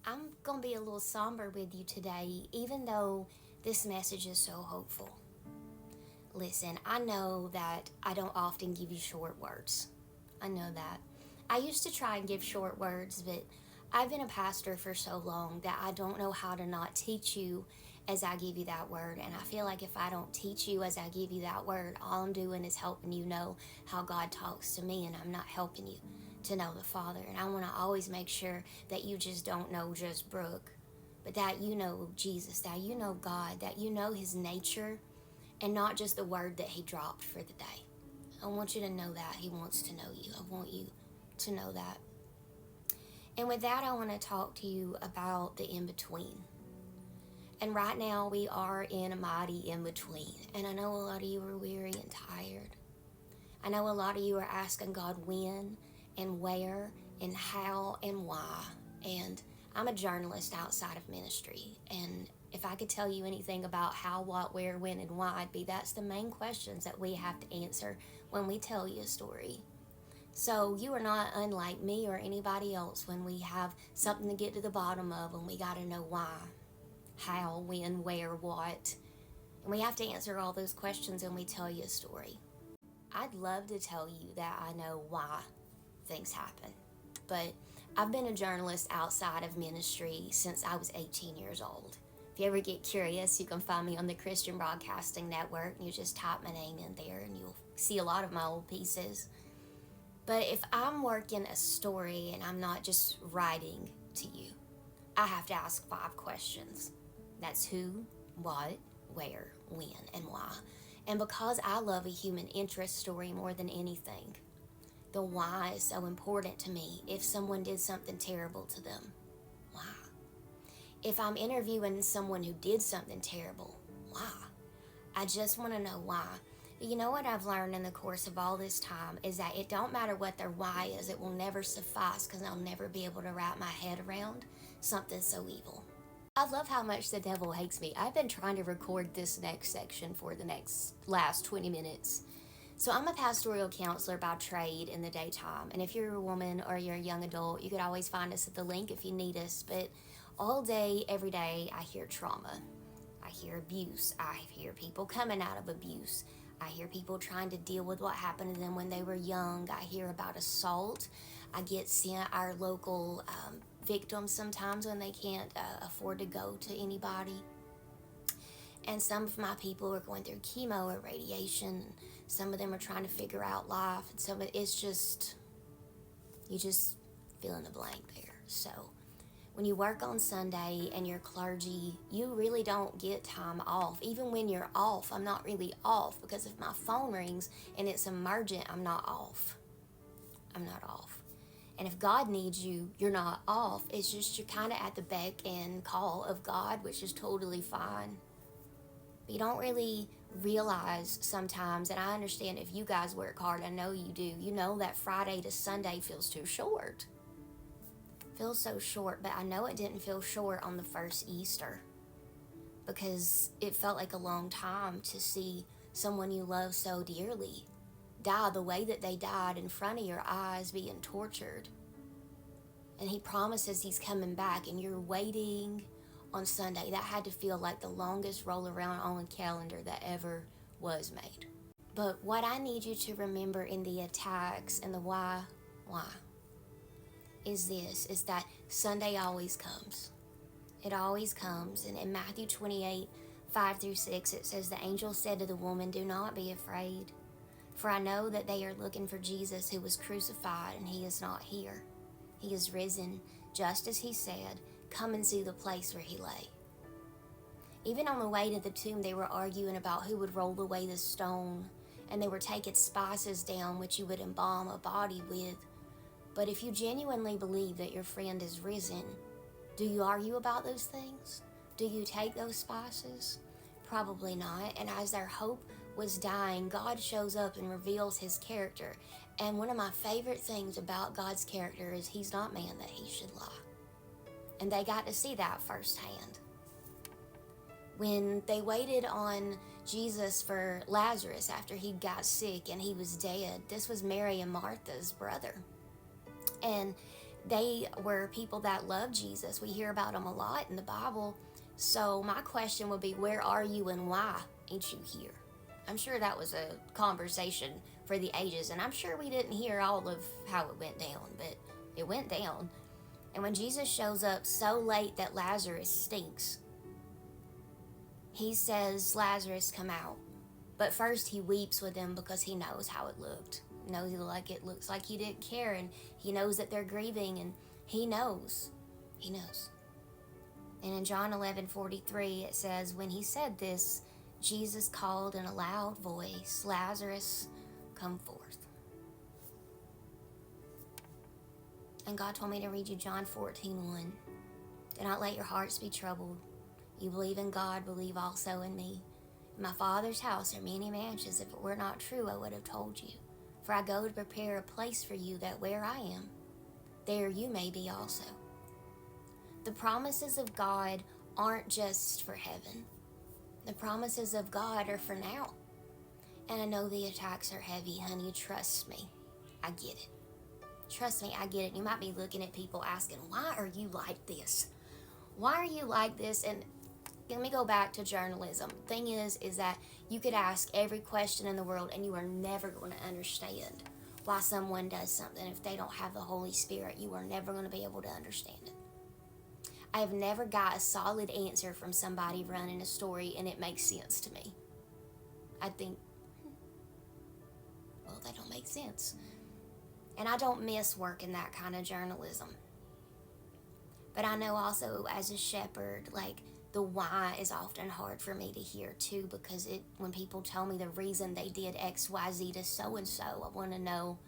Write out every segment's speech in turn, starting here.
I'm going to be a little somber with you today, even though this message is so hopeful. Listen, I know that I don't often give you short words. I know that. I used to try and give short words, but I've been a pastor for so long that I don't know how to not teach you as I give you that word. And I feel like if I don't teach you as I give you that word, all I'm doing is helping you know how God talks to me, and I'm not helping you to know the Father. And I want to always make sure that you just don't know just Brooke, but that you know Jesus, that you know God, that you know his nature, and not just the word that he dropped for the day. I want you to know that he wants to know you. I want you to know that. And with that, I want to talk to you about the in-between. And right now we are in a mighty in-between. And I know a lot of you are weary and tired. I know a lot of you are asking God when and where and how and why. And I'm a journalist outside of ministry. And if I could tell you anything about how, what, where, when, and why, it'd be that's the main questions that we have to answer when we tell you a story. So you are not unlike me or anybody else when we have something to get to the bottom of, and we got to know why, how, when, where, what. And we have to answer all those questions when we tell you a story. I'd love to tell you that I know why things happen, but I've been a journalist outside of ministry since I was 18 years old. If you ever get curious, you can find me on the Christian Broadcasting Network, and you just type my name in there and you'll see a lot of my old pieces. But if I'm working a story and I'm not just writing to you, I have to ask 5 questions. That's who, what, where, when, and why. And because I love a human interest story more than anything, the why is so important to me. If someone did something terrible to them, why? If I'm interviewing someone who did something terrible, why? I just want to know why. But you know what I've learned in the course of all this time is that it don't matter what their why is, it will never suffice, because I'll never be able to wrap my head around something so evil. I love how much the devil hates me. I've been trying to record this next section for the last 20 minutes. So I'm a pastoral counselor by trade in the daytime. And if you're a woman or you're a young adult, you could always find us at the link if you need us. But all day, every day, I hear trauma. I hear abuse. I hear people coming out of abuse. I hear people trying to deal with what happened to them when they were young. I hear about assault. I get sent our local victims sometimes when they can't afford to go to anybody. And some of my people are going through chemo or radiation. Some of them are trying to figure out life. And some of it's just, you just fill in the blank there. So when you work on Sunday and you're clergy, you really don't get time off. Even when you're off, I'm not really off, because if my phone rings and it's emergent, I'm not off. I'm not off. And if God needs you, you're not off. It's just you're kind of at the beck and call of God, which is totally fine. But you don't really realize sometimes, and I understand if you guys work hard, I know you do, you know that Friday to Sunday feels too short. Feels so short, but I know it didn't feel short on the first Easter, because it felt like a long time to see someone you love so dearly die the way that they died in front of your eyes, being tortured. And he promises he's coming back, and you're waiting on Sunday. That had to feel like the longest roll around on a calendar that ever was made. But what I need you to remember in the attacks and the why, is this, is that Sunday always comes. It always comes. And in Matthew 28, 5-6, it says, the angel said to the woman, do not be afraid, for I know that they are looking for Jesus who was crucified, and he is not here. He is risen, just as he said. Come and see the place where he lay. Even on the way to the tomb, they were arguing about who would roll away the stone, and they were taking spices down which you would embalm a body with. But if you genuinely believe that your friend is risen, do you argue about those things? Do you take those spices? Probably not. And as their hope was dying, God shows up and reveals his character. And one of my favorite things about God's character is he's not man that he should lie. And they got to see that firsthand. When they waited on Jesus for Lazarus after he got sick and he was dead, this was Mary and Martha's brother. And They were people that loved Jesus. We hear about them a lot in the Bible. So my question would be, where are you and why ain't you here? I'm sure that was a conversation for the ages, and I'm sure we didn't hear all of how it went down, but it went down. And when Jesus shows up so late that Lazarus stinks, he says, Lazarus, come out. But first he weeps with them because he knows how it looked. He knows it looks like he didn't care, and he knows that they're grieving, and he knows. He knows. And in John 11:43 it says, when he said this, Jesus called in a loud voice, Lazarus, come forth. And God told me to read you John 14:1. Do not let your hearts be troubled. You believe in God, believe also in me. In my Father's house are many mansions. If it were not true, I would have told you. For I go to prepare a place for you, that where I am, there you may be also. The promises of God aren't just for heaven. The promises of God are for now. And I know the attacks are heavy, honey. Trust me. I get it. Trust me, I get it. You might be looking at people asking, why are you like this? Why are you like this? And let me go back to journalism. Thing is that you could ask every question in the world and you are never going to understand why someone does something. If they don't have the Holy Spirit, you are never going to be able to understand it. I have never got a solid answer from somebody running a story and it makes sense to me. I think, well, that don't make sense. And I don't miss working that kind of journalism. But I know also as a shepherd, like, the why is often hard for me to hear too, because when people tell me the reason they did X, Y, Z to so-and-so, I want to know,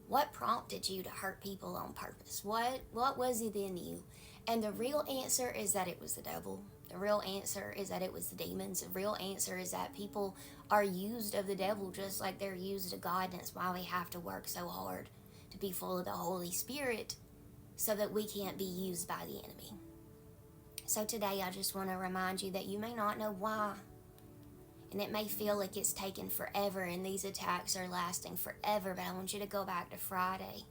what prompted you to hurt people on purpose? What was it in you? And the real answer is that it was the devil. The real answer is that it was the demons. The real answer is that people are used of the devil just like they're used of God, and it's why we have to work so hard to be full of the Holy Spirit so that we can't be used by the enemy. So today I just want to remind you that you may not know why, and it may feel like it's taken forever and these attacks are lasting forever, but I want you to go back to Friday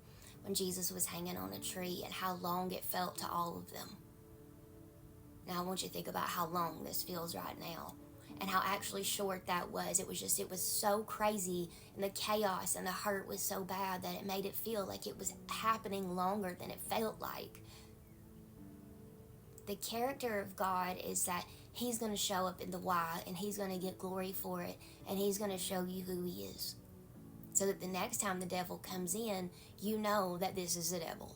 when Jesus was hanging on a tree and how long it felt to all of them. Now I want you to think about how long this feels right now and how actually short that was. It was so crazy, and the chaos and the hurt was so bad that it made it feel like it was happening longer than it felt like. The character of God is that he's going to show up in the why, and he's going to get glory for it, and he's going to show you who he is. So that the next time the devil comes in, you know that this is the devil.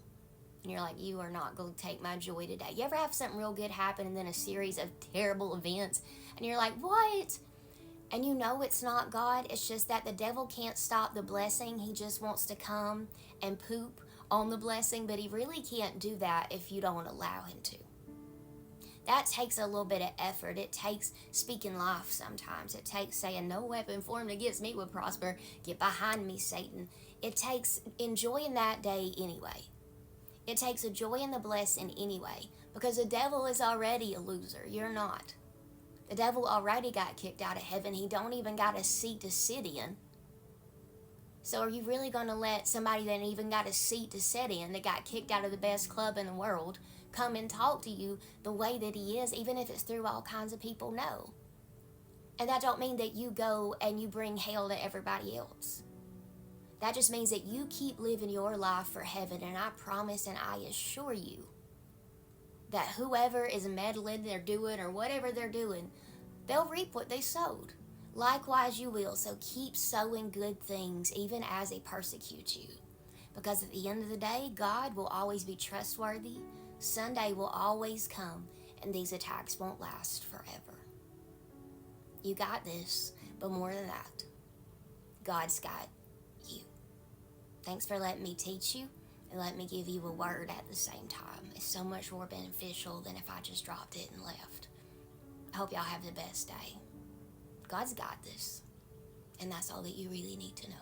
And you're like, you are not going to take my joy today. You ever have something real good happen and then a series of terrible events, and you're like, what? And you know it's not God. It's just that the devil can't stop the blessing. He just wants to come and poop on the blessing, but he really can't do that if you don't allow him to. That takes a little bit of effort. It takes speaking life sometimes. It takes saying, no weapon formed against me would prosper. Get behind me, Satan. It takes enjoying that day anyway. It takes a joy in the blessing anyway, because the devil is already a loser. You're not. The devil already got kicked out of heaven. He don't even got a seat to sit in. So are you really going to let somebody that ain't even got a seat to sit in, that got kicked out of the best club in the world, come and talk to you the way that he is, even if it's through all kinds of people? No. And that don't mean that you go and you bring hell to everybody else. That just means that you keep living your life for heaven, and I promise and I assure you that whoever is meddling or doing or whatever they're doing, they'll reap what they sowed. Likewise you will. So keep sowing good things even as they persecute you. Because at the end of the day, God will always be trustworthy. Sunday will always come, and these attacks won't last forever. You got this, but more than that, God's got you. Thanks for letting me teach you and let me give you a word at the same time. It's so much more beneficial than if I just dropped it and left. I hope y'all have the best day. God's got this, and that's all that you really need to know.